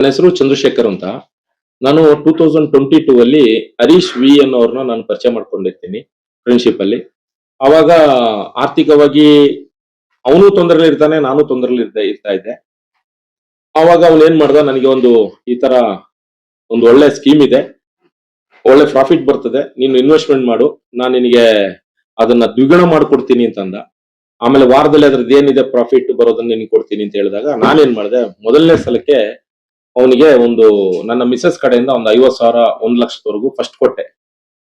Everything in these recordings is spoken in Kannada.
ನನ್ನ ಹೆಸರು ಚಂದ್ರಶೇಖರ್ ಅಂತ. ನಾನು 2022 ಅಲ್ಲಿ ಹರೀಶ್ ವಿ ಅನ್ನೋರ್ನ ನಾನು ಪರಿಚಯ ಮಾಡ್ಕೊಂಡಿರ್ತೀನಿ ಫ್ರೆಂಡ್ಶಿಪ್ ಅಲ್ಲಿ. ಅವಾಗ ಆರ್ಥಿಕವಾಗಿ ಅವನು ತೊಂದರೆಲಿ ಇರ್ತಾನೆ, ನಾನು ತೊಂದರೆಲಿ ಇರ್ತಾ ಇದ್ದೆ. ಅವಾಗ ಅವನು ಏನ್ ಮಾಡ್ದ, ನನಗೆ ಈ ತರ ಒಂದು ಒಳ್ಳೆ ಸ್ಕೀಮ್ ಇದೆ, ಒಳ್ಳೆ ಪ್ರಾಫಿಟ್ ಬರ್ತದೆ, ನೀನು ಇನ್ವೆಸ್ಟ್ಮೆಂಟ್ ಮಾಡು, ನಾನು ನಿನಗೆ ಅದನ್ನ ದ್ವಿಗುಣ ಮಾಡ್ಕೊಡ್ತೀನಿ ಅಂತಂದ. ಆಮೇಲೆ ವಾರದಲ್ಲಿ ಅದ್ರದ್ದು ಏನಿದೆ ಪ್ರಾಫಿಟ್ ಬರೋದನ್ನ ನಿನ್ಗೆ ಕೊಡ್ತೀನಿ ಅಂತ ಹೇಳಿದಾಗ ನಾನೇನ್ ಮಾಡಿದೆ, ಮೊದಲನೇ ಸಲಕ್ಕೆ ಅವನಿಗೆ ನನ್ನ ಮಿಸಸ್ ಕಡೆಯಿಂದ 50,000 1,00,000ವರೆಗೂ ಫಸ್ಟ್ ಕೊಟ್ಟೆ.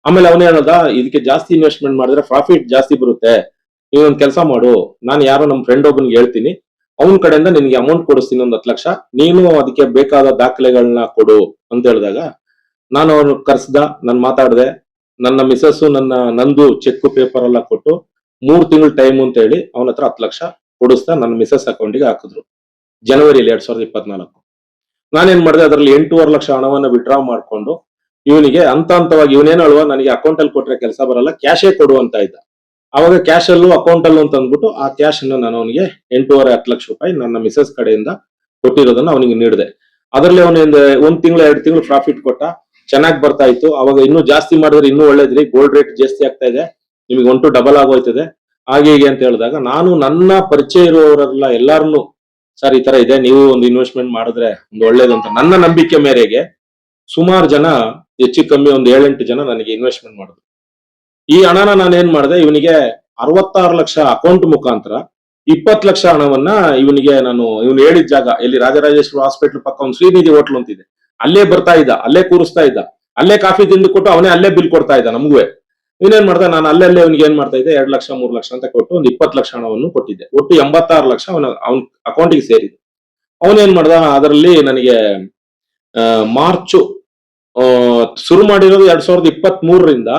ಆಮೇಲೆ ಅವನೇ ಹೇಳ್ದ, ಇದಕ್ಕೆ ಜಾಸ್ತಿ ಇನ್ವೆಸ್ಟ್ಮೆಂಟ್ ಮಾಡಿದ್ರೆ ಪ್ರಾಫಿಟ್ ಜಾಸ್ತಿ ಬರುತ್ತೆ, ನೀವೊಂದ್ ಕೆಲಸ ಮಾಡು, ನಾನು ಯಾರೋ ನಮ್ಮ ಫ್ರೆಂಡ್ ಒಬ್ಬನಿಗೆ ಹೇಳ್ತೀನಿ, ಅವನ ಕಡೆಯಿಂದ ನಿನ್ಗೆ ಅಮೌಂಟ್ ಕೊಡಿಸ್ತೀನಿ 10 ಲಕ್ಷ, ನೀನು ಅದಕ್ಕೆ ಬೇಕಾದ ದಾಖಲೆಗಳನ್ನ ಕೊಡು ಅಂತ ಹೇಳಿದಾಗ ನಾನು ಅವನು ಕರ್ಸ್ದ, ನಾನು ಮಾತಾಡ್ದೆ, ನನ್ನ ಮಿಸಸ್ ನಂದು ಚೆಕ್ ಪೇಪರ್ ಎಲ್ಲ ಕೊಟ್ಟು 3 ತಿಂಗಳು ಟೈಮ್ ಅಂತ ಹೇಳಿ ಅವನ ಹತ್ರ 10 ಲಕ್ಷ ಕೊಡಿಸ್ತಾ ನನ್ನ ಮಿಸಸ್ ಅಕೌಂಟಿಗೆ ಹಾಕಿದ್ರು ಜನವರಿಯಲ್ಲಿ 2024. ನಾನೇನ್ ಮಾಡಿದೆ, ಅದರಲ್ಲಿ 8.5 ಲಕ್ಷ ಹಣವನ್ನ ವಿಡ್ರಾ ಮಾಡ್ಕೊಂಡು ಇವನಿಗೆ ಹಂತವಾಗಿ ಇವನೇನು ಹೇಳುವ, ನನಗೆ ಅಕೌಂಟ್ ಅಲ್ಲಿ ಕೊಟ್ರೆ ಕೆಲಸ ಬರಲ್ಲ, ಕ್ಯಾಶೇ ಕೊಡು ಅಂತ ಇದ್ದ. ಅವಾಗ ಕ್ಯಾಶ್ ಅಲ್ಲೂ ಅಕೌಂಟ್ ಅಲ್ಲೂ ಅಂತ ಅಂದ್ಬಿಟ್ಟು ಆ ಕ್ಯಾಶ್ ಅನ್ನು ನಾನು ಅವನಿಗೆ 8.5 ಲಕ್ಷ ರೂಪಾಯಿ ನನ್ನ ಮಿಸಸ್ ಕಡೆಯಿಂದ ಕೊಟ್ಟಿರೋದನ್ನ ಅವನಿಗೆ ನೀಡಿದೆ. ಅದರಲ್ಲಿ ಅವನಿಂದ 1 ತಿಂಗಳು 2 ತಿಂಗಳು ಪ್ರಾಫಿಟ್ ಕೊಟ್ಟ, ಚೆನ್ನಾಗಿ ಬರ್ತಾ ಇತ್ತು. ಅವಾಗ ಇನ್ನೂ ಜಾಸ್ತಿ ಮಾಡಿದ್ರೆ ಇನ್ನೂ ಒಳ್ಳೇದ್ರಿ, ಗೋಲ್ಡ್ ರೇಟ್ ಜಾಸ್ತಿ ಆಗ್ತಾ ಇದೆ, ನಿಮಗೆ 1 to ಡಬಲ್ ಆಗೋಯ್ತದೆ ಹಾಗೆ ಹೀಗೆ ಅಂತ ಹೇಳಿದಾಗ ನಾನು ನನ್ನ ಪರಿಚಯ ಇರುವವರೆಲ್ಲ ಎಲ್ಲಾರನ್ನು, ಸರ್ ಈ ತರ ಇದೆ, ನೀವು ಒಂದು ಇನ್ವೆಸ್ಟ್ಮೆಂಟ್ ಮಾಡಿದ್ರೆ ಒಂದು ಒಳ್ಳೇದು ಅಂತ ನನ್ನ ನಂಬಿಕೆ ಮೇರೆಗೆ ಸುಮಾರು ಜನ, ಹೆಚ್ಚು ಕಮ್ಮಿ 7-8 ಜನ ನನಗೆ ಇನ್ವೆಸ್ಟ್ಮೆಂಟ್ ಮಾಡಿದ್ರು. ಈ ಹಣನ ನಾನು ಏನ್ ಮಾಡಿದೆ, ಇವನಿಗೆ 66 ಲಕ್ಷ ಅಕೌಂಟ್ ಮುಖಾಂತರ 20 ಲಕ್ಷ ಹಣವನ್ನ ಇವನು ಹೇಳಿದ ಜಾಗ ಎಲ್ಲಿ, ರಾಜರಾಜೇಶ್ವರ ಹಾಸ್ಪಿಟಲ್ ಪಕ್ಕ ಒಂದು ಶ್ರೀನಿಧಿ ಹೋಟ್ಲು ಅಂತಿದೆ, ಅಲ್ಲೇ ಬರ್ತಾ ಇದ್ದ, ಅಲ್ಲೇ ಕೂರಿಸ್ತಾ ಇದ್ದ, ಅಲ್ಲೇ ಕಾಫಿ ತಿಂದು ಕೊಟ್ಟು ಅವನೇ ಅಲ್ಲೇ ಬಿಲ್ ಕೊಡ್ತಾ ಇದ್ದ ನಮಗೂ. ಇವನೇನ್ ಮಾಡ್ದ, ನಾನು ಅಲ್ಲೇ ಅವನಿಗೆ ಏನ್ ಮಾಡ್ತಾ ಇದ್ದೆ, 2 ಲಕ್ಷ 3 ಲಕ್ಷ ಅಂತ ಕೊಟ್ಟು 20 ಲಕ್ಷ ಹಣವನ್ನು ಕೊಟ್ಟಿದ್ದೆ. ಒಟ್ಟು 86 ಲಕ್ಷ ಅವನ ಅಕೌಂಟಿಗೆ ಸೇರಿದೆ. ಅವನೇನ್ ಮಾಡ್ದ, ಅದರಲ್ಲಿ ನನಗೆ ಮಾರ್ಚ್ ಶುರು ಮಾಡಿರೋದು 2023ರಿಂದ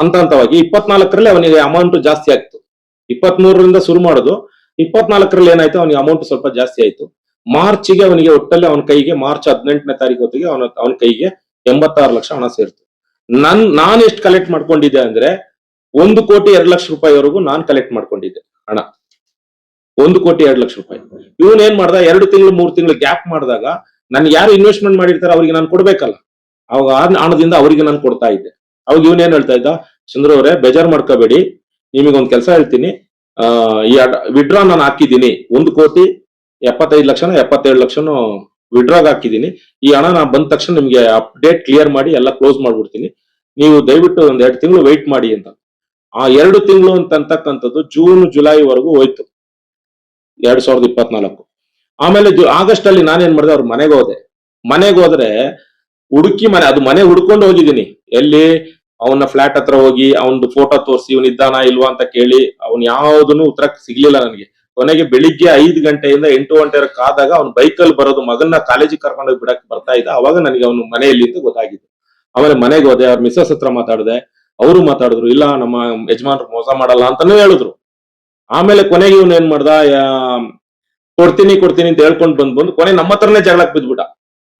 ಹಂತವಾಗಿ 24ರಲ್ಲಿ ಅವನಿಗೆ ಅಮೌಂಟ್ ಜಾಸ್ತಿ ಆಗ್ತು. 23ರಿಂದ ಶುರು ಮಾಡೋದು, 24ರಲ್ಲಿ ಏನಾಯ್ತು, ಅವನಿಗೆ ಅಮೌಂಟ್ ಸ್ವಲ್ಪ ಜಾಸ್ತಿ ಆಯ್ತು. ಮಾರ್ಚ್ಗೆ ಅವನಿಗೆ ಒಟ್ಟಲ್ಲಿ ಅವನ ಕೈಗೆ ಮಾರ್ಚ್ 18ನೇ ತಾರೀಕು ಹೊತ್ತಿಗೆ ಅವನ ಕೈಗೆ 86 ಲಕ್ಷ ಹಣ ಸೇರ್ತು. ನಾನು ಎಷ್ಟು ಕಲೆಕ್ಟ್ ಮಾಡ್ಕೊಂಡಿದ್ದೆ ಅಂದ್ರೆ 1,02,00,000 ರೂಪಾಯಿವರೆಗೂ ನಾನು ಕಲೆಕ್ಟ್ ಮಾಡ್ಕೊಂಡಿದ್ದೆ ಹಣ, 1,02,00,000 ರೂಪಾಯಿ. ಇವನ್ ಏನ್ ಮಾಡ್ದ, 2 ತಿಂಗಳು 3 ತಿಂಗಳು ಗ್ಯಾಪ್ ಮಾಡಿದಾಗ ನನ್ಗೆ ಯಾರು ಇನ್ವೆಸ್ಟ್ಮೆಂಟ್ ಮಾಡಿರ್ತಾರೆ ಅವ್ರಿಗೆ ನಾನು ಕೊಡ್ಬೇಕಲ್ಲ, ಅವಾಗ ಹಣದಿಂದ ಅವರಿಗೆ ನಾನು ಕೊಡ್ತಾ ಇದ್ದೆ. ಅವಾಗ ಇವನ್ ಏನ್ ಹೇಳ್ತಾ ಇದ್ದ, ಚಂದ್ರ ಅವರೇ ಬೇಜಾರ್ ಮಾಡ್ಕೋಬೇಡಿ, ನಿಮಗೊಂದ್ ಕೆಲಸ ಹೇಳ್ತೀನಿ, ಈ ವಿಡ್ರಾ ನಾನು ಹಾಕಿದ್ದೀನಿ, 1,75,00,000 77 ಲಕ್ಷನೂ ವಿಡ್ರಾಗ್ ಹಾಕಿದ್ದೀನಿ, ಈ ಹಣ ನಾನು ಬಂದ ತಕ್ಷಣ ನಿಮ್ಗೆ ಅಪ್ಡೇಟ್ ಕ್ಲಿಯರ್ ಮಾಡಿ ಎಲ್ಲ ಕ್ಲೋಸ್ ಮಾಡ್ಬಿಡ್ತೀನಿ, ನೀವು ದಯವಿಟ್ಟು 2 ತಿಂಗಳು ವೆಯ್ಟ್ ಮಾಡಿ ಅಂತ. ಆ 2 ತಿಂಗಳು ಅಂತಕ್ಕಂಥದ್ದು ಜೂನ್ ಜುಲೈವರೆಗೂ ಹೋಯ್ತು 2024. ಆಮೇಲೆ ಆಗಸ್ಟ್ ಅಲ್ಲಿ ನಾನೇನ್ ಮಾಡಿದೆ, ಅವ್ರ ಮನೆಗೆ ಹೋದ್ರೆ ಹುಡುಕಿ ಮನೆ ಹುಡ್ಕೊಂಡು ಹೋಗಿದ್ದೀನಿ. ಎಲ್ಲಿ, ಅವನ ಫ್ಲಾಟ್ ಹತ್ರ ಹೋಗಿ ಅವನದು ಫೋಟೋ ತೋರಿಸಿ ಇವನ್ ಇದ್ದಾನ ಇಲ್ವಾ ಅಂತ ಕೇಳಿ ಅವ್ನ್ ಯಾವ್ದನ್ನು ಉತ್ತರ ಸಿಗ್ಲಿಲ್ಲ ನನಗೆ. ಕೊನೆಗೆ ಬೆಳಿಗ್ಗೆ 5 ಗಂಟೆಯಿಂದ 8 ಗಂಟೆ ಕಾದಾಗ ಅವ್ನ ಬೈಕಲ್ಲಿ ಬರೋದು, ಮಗನ್ನ ಕಾಲೇಜಿಗೆ ಕರ್ಕೊಂಡೋಗಿ ಬಿಡಕ್ ಬರ್ತಾ ಇದ್ದ. ಅವಾಗ ನನಗೆ ಅವನು ಮನೆಯಲ್ಲಿ ಅಂತ ಗೊತ್ತಾಗಿದ್ದು. ಆಮೇಲೆ ಮನೆಗೆ ಹೋದೆ, ಅವ್ರ ಮಿಸಸ್ ಹತ್ರ ಮಾತಾಡಿದೆ, ಅವರು ಮಾತಾಡಿದ್ರು, ಇಲ್ಲ ನಮ್ಮ ಯಜಮಾನ್ರು ಮೋಸ ಮಾಡಲ್ಲ ಅಂತಾನೂ ಹೇಳಿದ್ರು. ಆಮೇಲೆ ಕೊನೆಗೆ ಇವನು ಏನ್ ಮಾಡ್ದ, ಕೊಡ್ತೀನಿ ಅಂತ ಹೇಳ್ಕೊಂಡು ಬಂದು ಕೊನೆ ನಮ್ಮ ಹತ್ರನೇ ಜಗಳಕ್ಕೆ ಬಿದ್ಬಿಟ್ಟ.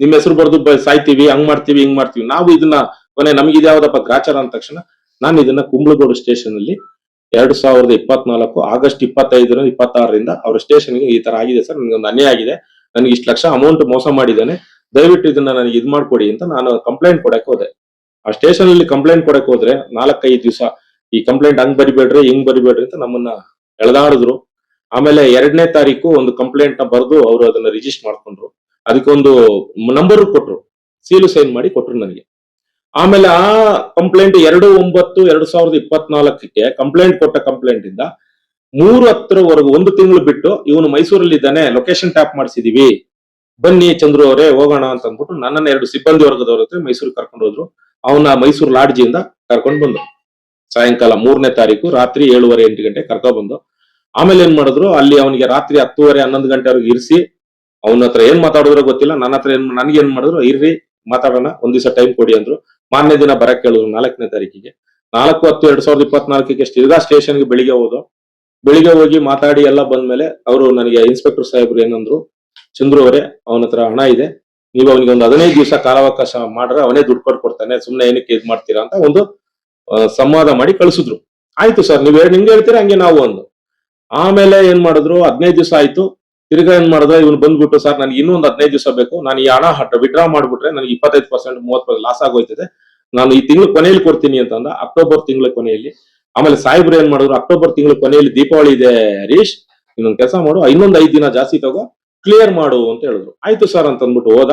ನಿಮ್ ಹೆಸರು ಬರ್ದು ಸಾಯ್ತೀವಿ, ಹಂಗ್ ಮಾಡ್ತೀವಿ ಹಿಂಗ್ ಮಾಡ್ತೀವಿ. ನಾವು ಇದನ್ನ ಕೊನೆ ನಮ್ಗೆ ಇದ್ಯಾವ್ದಪ್ಪ ಗ್ರಾಚಾರ ಅಂದ ತಕ್ಷಣ ನಾನು ಇದನ್ನ ಕುಂಬ್ಳಗೋಡು ಸ್ಟೇಷನ್ ಅಲ್ಲಿ 2024 ಆಗಸ್ಟ್ 25-26ರಿಂದ ಅವ್ರ ಸ್ಟೇಷನ್ಗೆ ಈ ತರ ಆಗಿದೆ ಸರ್, ನನಗೊಂದು ಅನ್ಯಾಯ ಆಗಿದೆ, ನನಗೆ ಇಷ್ಟು ಲಕ್ಷ ಅಮೌಂಟ್ ಮೋಸ ಮಾಡಿದ್ದಾನೆ, ದಯವಿಟ್ಟು ಇದನ್ನ ನನಗೆ ಇದ್ ಮಾಡ್ಕೊಡಿ ಅಂತ ನಾನು ಕಂಪ್ಲೇಂಟ್ ಕೊಡಕ್ ಹೋದೆ. ಆ ಸ್ಟೇಷನ್ ಅಲ್ಲಿ ಕಂಪ್ಲೇಂಟ್ ಕೊಡಕ್ ಹೋದ್ರೆ 4-5 ದಿವಸ ಈ ಕಂಪ್ಲೇಂಟ್ ಹಂಗ್ ಬರಿಬೇಡ್ರಿ ಹಿಂಗ್ ಬರಿಬೇಡ್ರಿ ಅಂತ ನಮ್ಮನ್ನ ಎಳೆದಾಡಿದ್ರು. ಆಮೇಲೆ 2ನೇ ತಾರೀಕು ಒಂದು ಕಂಪ್ಲೇಂಟ್ ನ ಬರೆದು ಅವರು ಅದನ್ನ ರಿಜಿಸ್ಟರ್ ಮಾಡ್ಕೊಂಡ್ರು, ಅದಕ್ಕೊಂದು ನಂಬರ್ ಕೊಟ್ರು, ಸೀಲು ಸೈನ್ ಮಾಡಿ ಕೊಟ್ರು ನನಗೆ. ಆಮೇಲೆ ಆ ಕಂಪ್ಲೇಂಟ್ 2/9/2024ಕ್ಕೆ ಕಂಪ್ಲೇಂಟ್ ಕೊಟ್ಟ ಕಂಪ್ಲೇಂಟ್ ಇಂದ 3/10ವರೆಗೂ 1 ತಿಂಗಳು ಬಿಟ್ಟು ಇವನು ಮೈಸೂರಲ್ಲಿ ಇದ್ದಾನೆ, ಲೊಕೇಶನ್ ಟ್ಯಾಪ್ ಮಾಡಿಸಿದೀವಿ, ಬನ್ನಿ ಚಂದ್ರು ಅವರೇ ಹೋಗೋಣ ಅಂತ ಅಂದ್ಬಿಟ್ಟು ನನ್ನನ್ನ 2 ಸಿಬ್ಬಂದಿ ವರ್ಗದವ್ರ ಹತ್ರ ಮೈಸೂರಿಗೆ ಕರ್ಕೊಂಡು ಹೋದ್ರು. ಅವನ ಮೈಸೂರು ಲಾಡ್ಜಿಯಿಂದ ಕರ್ಕೊಂಡು ಬಂದು ಸಾಯಂಕಾಲ 3ನೇ ತಾರೀಕು ರಾತ್ರಿ 7:30-8 ಗಂಟೆ ಕರ್ಕೊಂಡ್ ಬಂದು, ಆಮೇಲೆ ಏನ್ ಮಾಡಿದ್ರು, ಅಲ್ಲಿ ಅವನಿಗೆ ರಾತ್ರಿ 10:30-11 ಗಂಟೆವರೆಗೂ ಇರಿಸಿ ಅವನ ಹತ್ರ ಏನ್ ಮಾತಾಡಿದ್ರೋ ಗೊತ್ತಿಲ್ಲ, ನನ್ನ ಹತ್ರ ನನ್ಗೆ ಏನ್ ಮಾಡಿದ್ರು, ಇರ್ರಿ ಮಾತಾಡೋಣ, ಒಂದ್ ದಿವಸ ಟೈಮ್ ಕೊಡಿ ಅಂದ್ರು. ಮಾರನೇ ದಿನ ಬರಕ್ ಹೇಳಿದ್ರು 4ನೇ ತಾರೀಕಿಗೆ. 4/10/2024ಕ್ಕೆ ತಿರ್ಗಾ ಸ್ಟೇಷನ್ಗೆ ಬೆಳಿಗ್ಗೆ ಹೋಗಿ ಮಾತಾಡಿ ಎಲ್ಲ ಬಂದ್ಮೇಲೆ ಅವರು ನನಗೆ ಇನ್ಸ್ಪೆಕ್ಟರ್ ಸಾಹೇಬ್ರು ಏನಂದ್ರು, ಚಂದ್ರು ಅವರೇ ಅವನ ಹತ್ರ ಹಣ ಇದೆ, ನೀವು ಅವನಿಗೆ ಒಂದು 15 ದಿವಸ ಕಾಲಾವಕಾಶ ಮಾಡ್ರೆ ಅವನೇ ದುಡ್ಡು ಕೊಡ್ತಾನೆ, ಸುಮ್ನೆ ಏನಕ್ಕೆ ಇದ್ ಮಾಡ್ತೀರಾ ಅಂತ ಒಂದು ಸಂವಾದ ಮಾಡಿ ಕಳಿಸಿದ್ರು. ಆಯ್ತು ಸರ್, ನೀವ್ ನಿಮ್ಗೆ ಹೇಳ್ತೀರಾ ಹಂಗೆ ನಾವು ಒಂದು. ಆಮೇಲೆ ಏನ್ ಮಾಡಿದ್ರು, 15 ದಿವಸ ಆಯ್ತು, ತಿರ್ಗಾ ಏನ್ ಮಾಡಿದ್ರೆ ಇವ್ನು ಬಂದ್ಬಿಟ್ಟು ಸರ್ ನನಗೆ ಇನ್ನೂ ಒಂದು 15 ದಿವಸ ಬೇಕು, ನಾನು ಈ ಹಣ ವಿಡ್ರಾ ಮಾಡ್ಬಿಟ್ರೆ ನನಗೆ 25% 30% ಲಾಸ್ ಆಗೋಯ್ತದೆ, ನಾನು ಈ ತಿಂಗಳು ಕೊನೆಯಲ್ಲಿ ಕೊಡ್ತೀನಿ ಅಂತಂದ, ಅಕ್ಟೋಬರ್ ತಿಂಗಳ ಕೊನೆಯಲ್ಲಿ. ಆಮೇಲೆ ಸಾಹೇಬ್ರು ಏನ್ ಮಾಡಿದ್ರು, ಅಕ್ಟೋಬರ್ ತಿಂಗಳ ಕೊನೆಯಲ್ಲಿ ದೀಪಾವಳಿ ಇದೆ ಹರೀಶ್, ಇನ್ನೊಂದ್ ಕೆಲಸ ಮಾಡು, ಇನ್ನೊಂದ್ 5 ದಿನ ಜಾಸ್ತಿ ತಗೋ, ಕ್ಲಿಯರ್ ಮಾಡು ಅಂತ ಹೇಳಿದ್ರು. ಆಯ್ತು ಸರ್ ಅಂತ ಅಂದ್ಬಿಟ್ಟು ಹೋದ.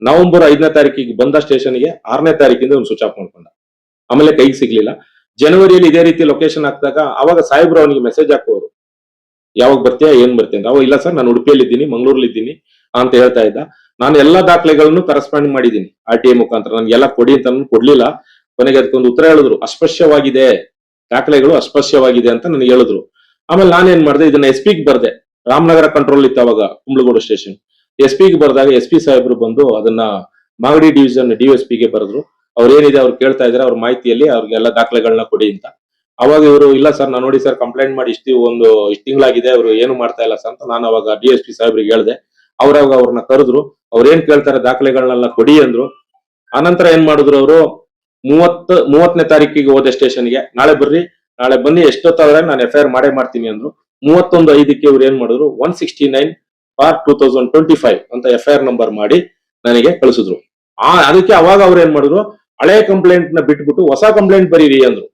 ನವೆಂಬರ್ 5ನೇ ತಾರೀಕಿಗೆ ಬಂದ ಸ್ಟೇಷನ್ಗೆ, 6ನೇ ತಾರೀಕಿಂದ ಒಂದು ಸ್ವಿಚ್ ಆಫ್ ಮಾಡ್ಕೊಂಡ. ಆಮೇಲೆ ಕೈಗೆ ಸಿಗ್ಲಿಲ್ಲ. ಜನವರಿಯಲ್ಲಿ ಇದೇ ರೀತಿ ಲೊಕೇಶನ್ ಹಾಕಿದಾಗ ಅವಾಗ ಸಾಹೇಬ್ರು ಅವನಿಗೆ ಮೆಸೇಜ್ ಹಾಕೋರು, ಯಾವಾಗ ಬರ್ತೀಯಾ ಏನ್ ಬರ್ತೀಯ ಅಂತ. ಅವ ಇಲ್ಲ ಸರ್ ನಾನು ಉಡುಪಿಯಲ್ಲಿ ಇದ್ದೀನಿ, ಮಂಗಳೂರಲ್ಲಿ ಇದ್ದೀನಿ ಅಂತ ಹೇಳ್ತಾ ಇದ್ದ. ನಾನು ಎಲ್ಲಾ ದಾಖಲೆಗಳನ್ನು ಕರೆಸ್ಪಾಂಡ್ ಮಾಡಿದ್ದೀನಿ RTI ಮುಖಾಂತರ, ನನ್ಗೆಲ್ಲ ಕೊಡಿ ಅಂತ ಕೊಡ್ಲಿಲ್ಲ. ಕೊನೆಗೆ ಅದಕ್ಕೊಂದು ಉತ್ತರ ಹೇಳಿದ್ರು, ಅಸ್ಪಶ್ಯವಾಗಿದೆ, ದಾಖಲೆಗಳು ಅಸ್ಪಶ್ಯವಾಗಿದೆ ಅಂತ ನನಗೆ ಹೇಳಿದ್ರು. ಆಮೇಲೆ ನಾನೇನ್ ಮಾಡಿದೆ, ಇದನ್ನ SP ಗೆ ಬರ್ದೆ. ರಾಮನಗರ ಕಂಟ್ರೋಲ್ ಇತ್ತು ಅವಾಗ ಕುಂಬ್ಳಗೋಡು ಸ್ಟೇಷನ್. SP ಗೆ ಬರ್ದಾಗ SP ಸಾಹೇಬ್ರು ಬಂದು ಅದನ್ನ ಮಾಗಡಿ ಡಿವಿಷನ್ DSP ಗೆ ಬರೆದ್ರು. ಅವ್ರೇನಿದೆ ಅವ್ರು ಕೇಳ್ತಾ ಇದ್ರೆ ಅವ್ರ ಮಾಹಿತಿಯಲ್ಲಿ ಅವ್ರಿಗೆಲ್ಲ ದಾಖಲೆಗಳನ್ನ ಕೊಡಿ ಅಂತ. ಅವಾಗ ಇವರು ಇಲ್ಲ ಸರ್ ನಾನು ನೋಡಿ ಸರ್ ಕಂಪ್ಲೇಂಟ್ ಮಾಡಿ ಇಷ್ಟು ತಿಂಗಳಾಗಿದೆ, ಅವರು ಏನು ಮಾಡ್ತಾ ಇಲ್ಲ ಸರ್ ಅಂತ ನಾನು ಅವಾಗ DSP ಸಾಹೇಬ್ರಿಗೆ ಹೇಳ್ದೆ. ಅವ್ರಾಗ ಅವ್ರನ್ನ ಕರೆದ್ರು, ಅವ್ರೇನ್ ಕೇಳ್ತಾರೆ ದಾಖಲೆಗಳನ್ನೆಲ್ಲ ಕೊಡಿ ಅಂದ್ರು. ಆನಂತರ ಏನ್ ಮಾಡಿದ್ರು, ಅವರು 30ನೇ ತಾರೀಕಿಗೆ ಹೋದೆ ಸ್ಟೇಷನ್ಗೆ, ನಾಳೆ ಬರ್ರಿ, ನಾಳೆ ಬನ್ನಿ, ಎಷ್ಟೊತ್ತಾದ್ರೆ ನಾನು FIR ಮಾಡೇ ಮಾಡ್ತೀನಿ ಅಂದ್ರು. 31/5ಕ್ಕೆ ಇವ್ರು ಏನ್ ಮಾಡಿದ್ರು, 169/2025 ಅಂತ FIR ನಂಬರ್ ಮಾಡಿ ನನಗೆ ಕಳಿಸಿದ್ರು. ಅದಕ್ಕೆ ಅವಾಗ ಅವ್ರು ಏನ್ ಮಾಡಿದ್ರು, ಹಳೆ ಕಂಪ್ಲೇಂಟ್ ನ ಬಿಟ್ಬಿಟ್ಟು ಹೊಸ ಕಂಪ್ಲೇಂಟ್ ಬರೀರಿ ಅಂದ್ರು.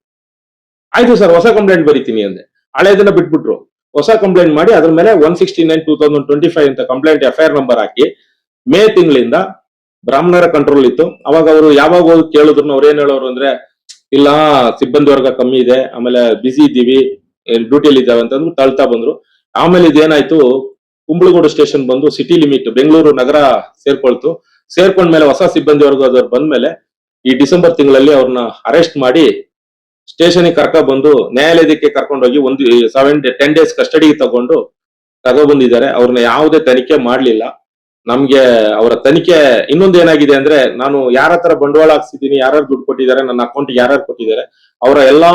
ಆಯ್ತು ಸರ್ ಹೊಸ ಕಂಪ್ಲೇಂಟ್ ಬರೀತೀನಿ ಅಂದೆ. ಹಳೆದನ್ನ ಬಿಟ್ಬಿಟ್ರು, ಹೊಸ ಕಂಪ್ಲೇಂಟ್ ಮಾಡಿ ಅದ್ರ ಮೇಲೆ 169/2025 ಅಂತ ಕಂಪ್ಲೇಂಟ್ FIR ನಂಬರ್ ಹಾಕಿ ಮೇ ತಿಂಗಳಿಂದ ಬ್ರಾಹ್ಮಣರ ಕಂಟ್ರೋಲ್ ಇತ್ತು. ಅವಾಗ ಅವರು ಯಾವಾಗ ಹೋಗಿ ಕೇಳಿದ್ರು, ಅವ್ರು ಏನ್ ಹೇಳೋರು ಅಂದ್ರೆ, ಇಲ್ಲ ಸಿಬ್ಬಂದಿ ವರ್ಗ ಕಮ್ಮಿ ಇದೆ, ಆಮೇಲೆ ಬಿಸಿ ಇದ್ದೀವಿ, ಡ್ಯೂಟಿಯಲ್ಲಿ ಇದ್ದಾವೆ ಅಂತಂದ್ರು ತಳ್ತಾ ಬಂದ್ರು. ಆಮೇಲೆ ಇದೇನಾಯ್ತು, ಕುಂಬಳಗೋಡು ಸ್ಟೇಷನ್ ಬಂದು ಸಿಟಿ ಲಿಮಿಟ್ ಬೆಂಗಳೂರು ನಗರ ಸೇರ್ಕೊಳ್ತು. ಸೇರ್ಕೊಂಡ್ಮೇಲೆ ಹೊಸ ಸಿಬ್ಬಂದಿ ವರ್ಗದವ್ರು ಬಂದ್ಮೇಲೆ ಈ ಡಿಸೆಂಬರ್ ತಿಂಗಳಲ್ಲಿ ಅವ್ರನ್ನ ಅರೆಸ್ಟ್ ಮಾಡಿ ಸ್ಟೇಷನ್ ಕರ್ಕ ಬಂದು ನ್ಯಾಯಾಲಯಕ್ಕೆ ಕರ್ಕೊಂಡೋಗಿ 10 ಡೇಸ್ ಕಸ್ಟಡಿಗೆ ತಗೊಂಡು ಬಂದಿದ್ದಾರೆ. ಅವ್ರನ್ನ ಯಾವುದೇ ತನಿಖೆ ಮಾಡ್ಲಿಲ್ಲ. ನಮ್ಗೆ ಅವರ ತನಿಖೆ ಇನ್ನೊಂದು ಏನಾಗಿದೆ ಅಂದ್ರೆ, ನಾನು ಯಾರ ಹತ್ರ ಬಂಡವಾಳ ಹಾಕ್ಸಿದ್ದೀನಿ, ಯಾರು ದುಡ್ಡು ಕೊಟ್ಟಿದ್ದಾರೆ, ನನ್ನ ಅಕೌಂಟ್ ಯಾರು ಕೊಟ್ಟಿದ್ದಾರೆ, ಅವರ ಎಲ್ಲಾ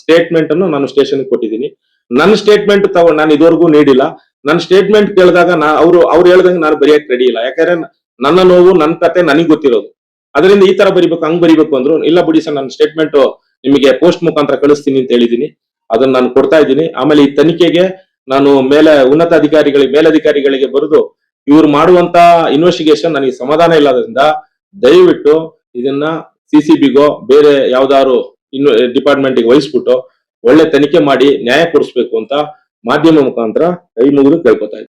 ಸ್ಟೇಟ್ಮೆಂಟ್ ಅನ್ನು ನಾನು ಸ್ಟೇಷನ್ ಕೊಟ್ಟಿದ್ದೀನಿ. ನನ್ನ ಸ್ಟೇಟ್ಮೆಂಟ್ ತಗೊಂಡು ನಾನು ಇದುವರೆಗೂ ನೀಡಿಲ್ಲ. ನನ್ನ ಸ್ಟೇಟ್ಮೆಂಟ್ ಕೇಳಿದಾಗ ಅವ್ರು ಹೇಳ್ದಂಗೆ ನಾನು ಬರೆಯಕ್ ರೆಡಿ ಇಲ್ಲ. ಯಾಕಂದ್ರೆ ನನ್ನ ನೋವು, ನನ್ನ ಕತೆ ನನಗೆ ಗೊತ್ತಿರೋದು. ಅದರಿಂದ ಈ ತರ ಬರಿಬೇಕು, ಹಂಗ್ ಬರಿಬೇಕು ಅಂದ್ರು. ಇಲ್ಲ ಬಿಡಿ ಸರ್, ನನ್ನ ಸ್ಟೇಟ್ಮೆಂಟ್ ನಿಮಗೆ ಪೋಸ್ಟ್ ಮುಖಾಂತರ ಕಳಿಸ್ತೀನಿ ಅಂತ ಹೇಳಿದೀನಿ, ಅದನ್ನ ನಾನು ಕೊಡ್ತಾ ಇದ್ದೀನಿ. ಆಮೇಲೆ ಈ ತನಿಖೆಗೆ ನಾನು ಉನ್ನತ ಮೇಲಧಿಕಾರಿಗಳಿಗೆ ಬರೆದು, ಇವ್ರು ಮಾಡುವಂತ ಇನ್ವೆಸ್ಟಿಗೇಷನ್ ನನಗೆ ಸಮಾಧಾನ ಇಲ್ಲದ್ರಿಂದ ದಯವಿಟ್ಟು ಇದನ್ನ CCBಗೋ ಬೇರೆ ಯಾವ್ದಾದ್ರು ಡಿಪಾರ್ಟ್ಮೆಂಟ್ಗೆ ವಹಿಸ್ಬಿಟ್ಟು ಒಳ್ಳೆ ತನಿಖೆ ಮಾಡಿ ನ್ಯಾಯ ಕೊಡಿಸ್ಬೇಕು ಅಂತ ಮಾಧ್ಯಮ ಮುಖಾಂತರ ಕೈ ಮುಗಿದು ಕೇಳ್ಕೊತಾ ಇದ್ದೀನಿ.